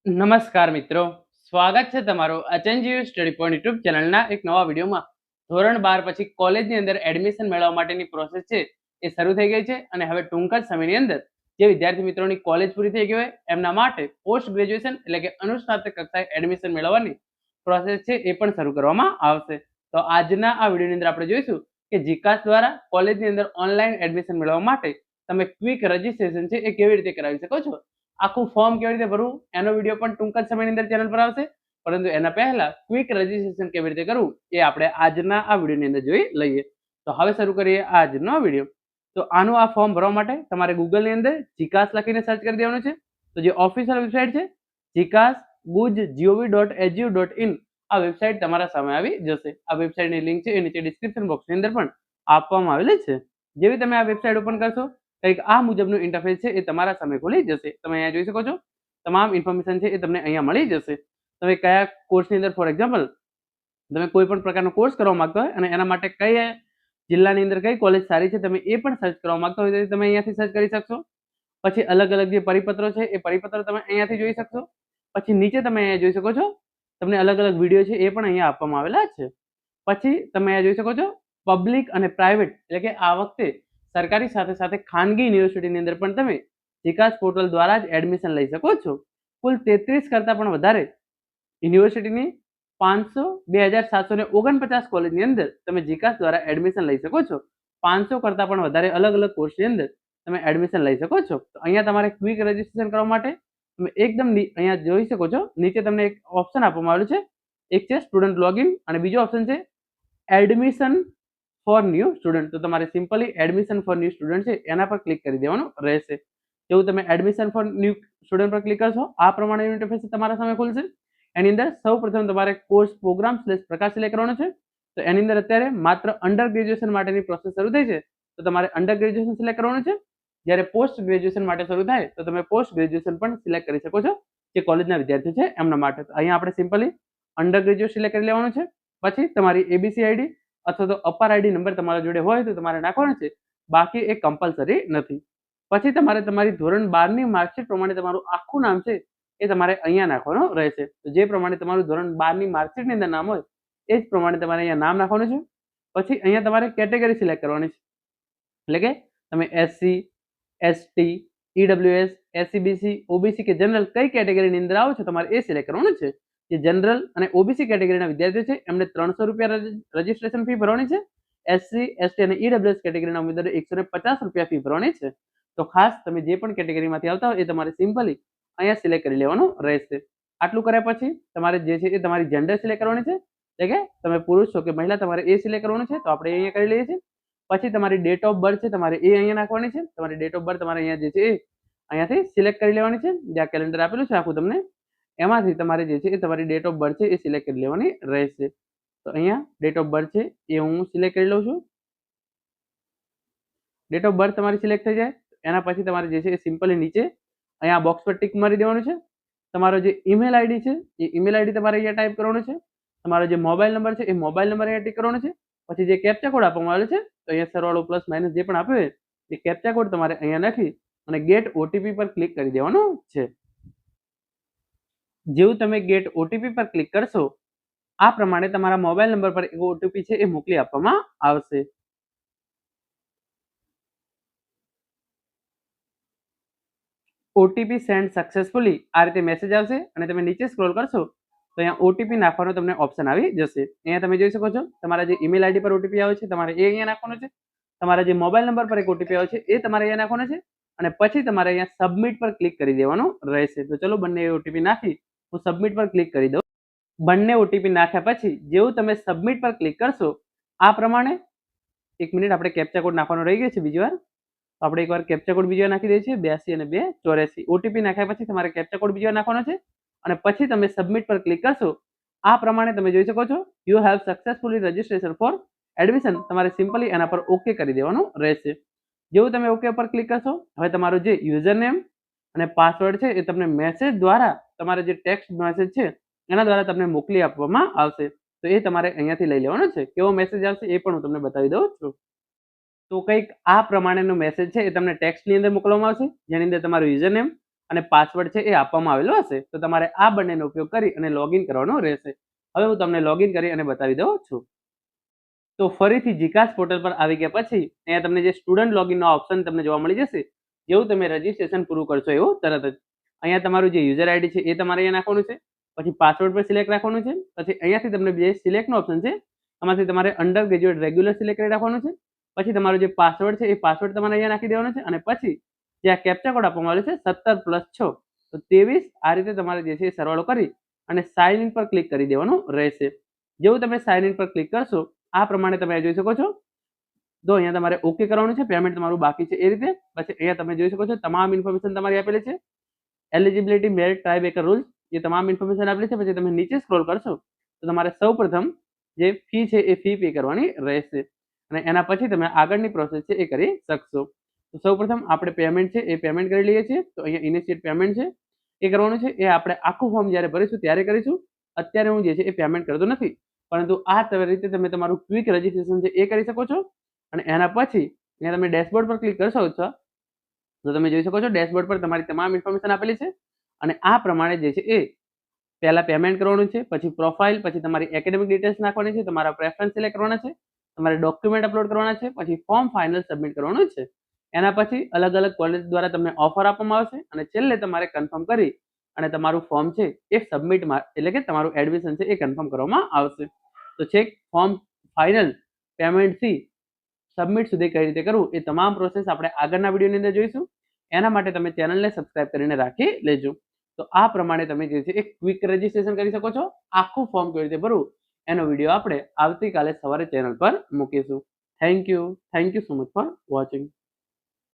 નમસ્કાર મિત્રો, સ્વાગત છે તમારું અચેન્જીવ સ્ટડી પોઈન્ટ યુટ્યુબ ચેનલના એક નવા વિડીયોમાં. ધોરણ 12 પછી કોલેજની અંદર એડમિશન મેળવવા માટેની પ્રોસેસ છે એ શરૂ થઈ ગઈ છે અને હવે ટૂંક જ સમયની અંદર જે વિદ્યાર્થી મિત્રોની કોલેજ પૂરી થઈ ગઈ હોય એમના માટે પોસ્ટ ગ્રેજ્યુએશન એટલે કે અનુસ્નાતક કક્ષાએ એડમિશન મેળવવાની પ્રોસેસ છે એ પણ શરૂ કરવામાં આવશે. તો આજના આ વિડીયોની અંદર આપણે જોઈશું કે જીકાસ દ્વારા કોલેજની અંદર ઓનલાઈન એડમિશન મેળવવા માટે તમે ક્વિક રજિસ્ટ્રેશન છે એ કેવી રીતે કરાવી શકો છો, આખું ફોર્મ કેવી રીતે ભરવું એનો વિડીયો પણ ટૂંક જ સમયની અંદર ચેનલ પર આવશે. પરંતુ એના પહેલા ક્વિક રજિસ્ટ્રેશન કેવી રીતે કરવું એ આપણે આજના આ વિડીયોની અંદર જોઈ લઈએ. તો હવે શરૂ કરીએ આજનો વિડીયો. તો આનું આ ફોર્મ ભરવા માટે તમારે ગૂગલની અંદર જીકાસ લખીને સર્ચ કરી દેવાનું છે. તો જે ઓફિશિયલ વેબસાઇટ છે jikas.gov.edu.in આ વેબસાઇટ તમારા સામે આવી જશે. આ વેબસાઇટની લિંક છે એ નીચે ડિસ્ક્રિપ્શન બોક્સની અંદર પણ આપવામાં આવેલી છે. જેવી તમે આ વેબસાઇટ ઓપન કરશો કંઈક આ મુજબનું ઇન્ટરફેસ છે એ તમારા સામે ખુલી જશે. તમે અહીંયા જોઈ શકો છો તમામ ઇન્ફોર્મેશન છે એ તમને અહીંયા મળી જશે. તમે કયા કોર્સની અંદર ફોર એક્ઝામ્પલ તમે કોઈ પણ પ્રકારનો કોર્સ કરવા માંગતા હોય અને એના માટે કઈ જિલ્લાની અંદર કઈ કોલેજ સારી છે તમે એ પણ સર્ચ કરવા માંગતા હોય તો તમે અહીંયાથી સર્ચ કરી શકશો. પછી અલગ અલગ જે પરિપત્રો છે એ પરિપત્રો તમે અહીંયાથી જોઈ શકશો. પછી નીચે તમે અહીંયા જોઈ શકો છો તમને અલગ અલગ વિડીયો છે એ પણ અહીંયા આપવામાં આવેલા છે. પછી તમે અહીંયા જોઈ શકો છો પબ્લિક અને પ્રાઇવેટ એટલે કે આ વખતે સરકારી સાથે સાથે ખાનગી યુનિવર્સિટીની અંદર પણ તમે જીકાસ પોર્ટલ દ્વારા જ એડમિશન લઈ શકો છો. કુલ 33 કરતાં પણ વધારે યુનિવર્સિટીની 2,749 કોલેજની અંદર તમે જીકાસ દ્વારા એડમિશન લઈ શકો છો. 500 કરતાં પણ વધારે અલગ અલગ કોર્સની અંદર તમે એડમિશન લઈ શકો છો. તો અહીંયા તમારે ક્વિક રજિસ્ટ્રેશન કરવા માટે તમે એકદમ અહીંયા જોઈ શકો છો નીચે તમને એક ઓપ્શન આપવામાં આવેલું છે. એક છે સ્ટુડન્ટ લોગિન અને બીજો ઓપ્શન છે એડમિશન ફોર ન્યૂ સ્ટુડન્ટ. તો તમારે simply admission for new student છે એના પર ક્લિક કરી દેવાનું રહેશે. જેવું તમે એડમિશન ફોર ન્યૂ સ્ટુડન્ટ પર ક્લિક કરશો આ પ્રમાણે ઇન્ટરફેસ તમારા સામે ખુલશે. એની અંદર સૌપ્રથમ તમારે કોર્સ પ્રોગ્રામ પ્રકાર સિલેક્ટ કરવાનો છે. તો એની અંદર અત્યારે માત્ર અંડર ગ્રેજ્યુએશન માટેની પ્રોસેસ શરૂ થઈ છે તો તમારે અંડર ગ્રેજ્યુએશન સિલેક્ટ કરવાનું છે. જ્યારે પોસ્ટ ગ્રેજ્યુએશન માટે શરૂ થાય તો તમે પોસ્ટ ગ્રેજ્યુએશન પણ સિલેક્ટ કરી શકો છો જે કોલેજના વિદ્યાર્થીઓ છે એમના માટે. તો અહીંયા આપણે સિમ્પલી અંડર ગ્રેજ્યુએટ સિલેક્ટ કરી લેવાનું છે. પછી તમારી એબીસી આઈડી અથવા તો અપર આઈડી નંબર તમારા જોડે હોય તો તમારે નાખવાનો છે, બાકી એ કમ્પલસરી નથી. પછી તમારે તમારી ધોરણ 12ની માર્કશીટ પ્રમાણે તમારું આખું નામ છે એ તમારે અહીંયા નાખવાનું રહેશે. તો જે પ્રમાણે તમારું ધોરણ 12ની માર્કશીટની અંદર નામ હોય એ જ પ્રમાણે તમારે અહીંયા નામ નાખવાનું છે. પછી અહીંયા તમારે કેટેગરી સિલેક્ટ કરવાની છે, એટલે કે તમે SC, ST, EWS, SCBC, OBC કે જનરલ કઈ કેટેગરીની અંદર આવો છો તમારે એ સિલેક્ટ કરવાનું છે. જે જનરલ અને ઓબીસી કેટેગરીના વિદ્યાર્થીઓ છે એમને 300 રૂપિયા રજીસ્ટ્રેશન ફી ભરવાની છે. એસસી, એસટી અને ઈડબ્લ્યુએસ કેટેગરીના ઉમેદવારો 150 રૂપિયા ફી ભરવાની છે. તો ખાસ તમે જે પણ કેટેગરીમાંથી આવતા હોય એ તમારે સિમ્પલી અહીંયા સિલેક્ટ કરી લેવાનું રહેશે. આટલું કર્યા પછી તમારે જે છે એ તમારી જેન્ડર સિલેક્ટ કરવાની છે, એટલે કે તમે પુરુષ છો કે મહિલા તમારે એ સિલેક્ટ કરવાનું છે. તો આપણે અહીંયા કરી લઈએ છીએ. પછી તમારી ડેટ ઓફ બર્થ છે તમારે એ અહીંયા નાખવાની છે. તમારી ડેટ ઓફ બર્થ તમારે અહીંયા જે છે એ અહીંયાથી સિલેક્ટ કરી લેવાની છે. જે આ કેલેન્ડર આપેલું છે આખું તમને એમાંથી તમારે જે છે એ તમારી ડેટ ઓફ બર્થ છે એ સિલેક્ટ કરી લેવાની રહેશે. તો અહીંયા ડેટ ઓફ બર્થ છે એ હું સિલેક્ટ કરી લઉં છું. ડેટ ઓફ બર્થ તમારી સિલેક્ટ થઈ જાય એના પછી તમારે જે છે એ સિમ્પલી નીચે અહીંયા બોક્સ પર ટીક મારી દેવાનું છે. તમારો જે ઈમેલ આઈડી છે એ ઈમેલ આઈડી તમારે અહીંયા ટાઈપ કરવાનો છે. તમારો જે મોબાઈલ નંબર છે એ મોબાઈલ નંબર અહીંયા ટીક કરવાનો છે. પછી જે કેપ્ચા કોડ આપવામાં આવેલો છે તો અહીંયા સરવાળો પ્લસ માઇનસ જે પણ આપ્યો હોય એ કેપ્ચા કોડ તમારે અહીંયા નાખી અને ગેટ ઓટીપી પર ક્લિક કરી દેવાનું છે. જેવું તમે ગેટ ઓટીપી પર ક્લિક કરશો આ પ્રમાણે તમારા મોબાઈલ નંબર પર એક ઓટીપી છે એ મોકલી આપવામાં આવશે. ઓટીપી સેન્ડ સક્સેસફુલી આ રીતે મેસેજ આવશે અને તમે નીચે સ્ક્રોલ કરશો તો અહીંયા ઓટીપી નાખવાનો તમને ઓપ્શન આવી જશે. અહીંયા તમે જોઈ શકો છો તમારા જે ઈમેલ આઈડી પર ઓટીપી આવે છે તમારે એ અહીંયા નાખવાનો છે. તમારા જે મોબાઈલ નંબર પર એક ઓટીપી આવે છે એ તમારે અહીંયા નાખવાનો છે અને પછી તમારે અહીંયા સબમિટ પર ક્લિક કરી દેવાનું રહેશે. તો ચલો બંને ઓટીપી નાખી હું સબમિટ પર ક્લિક કરી દઉં. બંને ઓટીપી નાખ્યા પછી જેવું તમે સબમિટ પર ક્લિક કરશો આ પ્રમાણે 1 મિનિટ આપણે કેપ્ચા કોડ નાખવાનો રહી ગયો છે બીજી વાર. તો આપણે એકવાર કેપ્ચા કોડ બીજી વાર નાખી દઈએ છીએ 82 અને 284. ઓટીપી નાખ્યા પછી તમારે કેપ્ચા કોડ બીજી વાર નાખવાનો છે અને પછી તમે સબમિટ પર ક્લિક કરશો આ પ્રમાણે તમે જોઈ શકો છો you have successfully registration four admission. તમારે સિમ્પલી એના પર ઓકે કરી દેવાનું રહેશે. જેવું તમે ઓકે પર ક્લિક કરશો હવે તમારો જે યુઝર નેમ અને પાસવર્ડ છે એ તમને મેસેજ દ્વારા તમારે જે ટેક્સ્ટ મેસેજ છે એના દ્વારા તમને મોકલી આપવામાં આવશે. તો એ તમારે અહીંયાથી લઈ લેવાનો છે. કેવો મેસેજ આવશે એ પણ હું તમને બતાવી દઉં છું. તો કંઈક આ પ્રમાણેનો મેસેજ છે એ તમને ટેક્સ્ટની અંદર મોકલવામાં આવશે જેની અંદર તમારું યુઝર નેમ અને પાસવર્ડ છે એ આપવામાં આવેલો હશે. તો તમારે આ બંનેનો ઉપયોગ કરી અને લોગિન કરવાનો રહેશે. હવે હું તમને લોગિન કરી અને બતાવી દઉં છું. તો ફરીથી જીકાસ પોર્ટલ પર આવી ગયા પછી અહીંયા તમને જે સ્ટુડન્ટ લોગિનનો ઓપ્શન તમને જોવા મળી જશે. જેવું તમે રજીસ્ટ્રેશન પૂરું કરશો એવું તરત જ અહીંયા તમારું જે યુઝર આઈડી છે એ તમારે અહીંયા નાખવાનું છે. પછી પાસવર્ડ પર સિલેક્ટ રાખવાનું છે. પછી અહીંયાથી તમને જે સિલેક્ટનો ઓપ્શન છે એમાંથી તમારે અંડર ગ્રેજ્યુએટ રેગ્યુલર સિલેક્ટ કરી રાખવાનું છે. પછી તમારો જે પાસવર્ડ છે એ પાસવર્ડ તમારે અહીંયા નાખી દેવાનો છે. અને પછી જે આ કેપ્ચા કોડ આપવામાં આવ્યો છે 17+6 તો 23 આ રીતે તમારે જે છે એ સરવાળો કરી અને સાઇન ઇન પર ક્લિક કરી દેવાનું રહેશે. જેવું તમે સાઇન ઇન પર ક્લિક કરશો આ પ્રમાણે તમે જોઈ શકો છો. તો અહીંયા તમારે ઓકે કરવાનું છે. પેમેન્ટ તમારું બાકી છે એ રીતે. પછી અહીંયા તમે જોઈ શકો છો તમામ ઇન્ફોર્મેશન તમારી આપેલી છે. એલિજિબિલિટી મેરિટ ટ્રાયબેકર રૂલ્સ એ તમામ ઇન્ફોર્મેશન આપેલી છે. પછી તમે નીચે સ્ક્રોલ કરશો તો તમારે સૌપ્રથમ જે ફી છે એ ફી પે કરવાની રહેશે અને એના પછી તમે આગળની પ્રોસેસ છે એ કરી શકશો. તો સૌપ્રથમ આપણે પેમેન્ટ છે એ પેમેન્ટ કરી લઈએ છીએ. તો અહીંયા ઇનિશિયેટ પેમેન્ટ છે એ કરવાનું છે. એ આપણે આખું ફોર્મ જ્યારે ભરીશું ત્યારે કરીશું. અત્યારે હું જે છે એ પેમેન્ટ કરતો નથી, પરંતુ આ રીતે તમે તમારું ક્વિક રજીસ્ટ્રેશન છે એ કરી શકો છો. અને એના પછી અહીંયા તમે ડેશબોર્ડ પર ક્લિક કરશો છો તો તમે જોઈ શકો છો ડેશબોર્ડ પર તમારી તમામ ઇન્ફોર્મેશન આપેલી છે. અને આ પ્રમાણે જે છે એ પહેલા પેમેન્ટ કરવાનું છે, પછી પ્રોફાઇલ, પછી તમારી એકેડેમિક ડિટેલ્સ નાખવાની છે, તમારા પ્રેફરન્સ સિલેક્ટ કરવાના છે, તમારે ડોક્યુમેન્ટ અપલોડ કરવાના છે, પછી ફોર્મ ફાઇનલ સબમિટ કરવાનું છે. એના પછી અલગ અલગ કોલેજ દ્વારા તમને ઓફર આપવામાં આવશે અને છેલ્લે તમારે કન્ફર્મ કરી અને તમારું ફોર્મ છે એ સબમિટ એટલે કે તમારું એડમિશન છે એ કન્ફર્મ કરવામાં આવશે. તો છેક ફોર્મ ફાઇનલ પેમેન્ટથી સબમિટ સુધી કઈ રીતે કરવું એ તમામ પ્રોસેસ આપણે આગળના વિડીયોની અંદર જોઈશું. એના માટે તમે ચેનલને સબસ્ક્રાઇબ કરીને રાખી લેજો. તો આ પ્રમાણે તમે જે છે એ ક્વિક રજીસ્ટ્રેશન કરી શકો છો. આખું ફોર્મ કેવી રીતે ભરવું એનો વિડીયો આપણે આવતીકાલે સવારે ચેનલ પર મૂકીશું. Thank you so much for watching.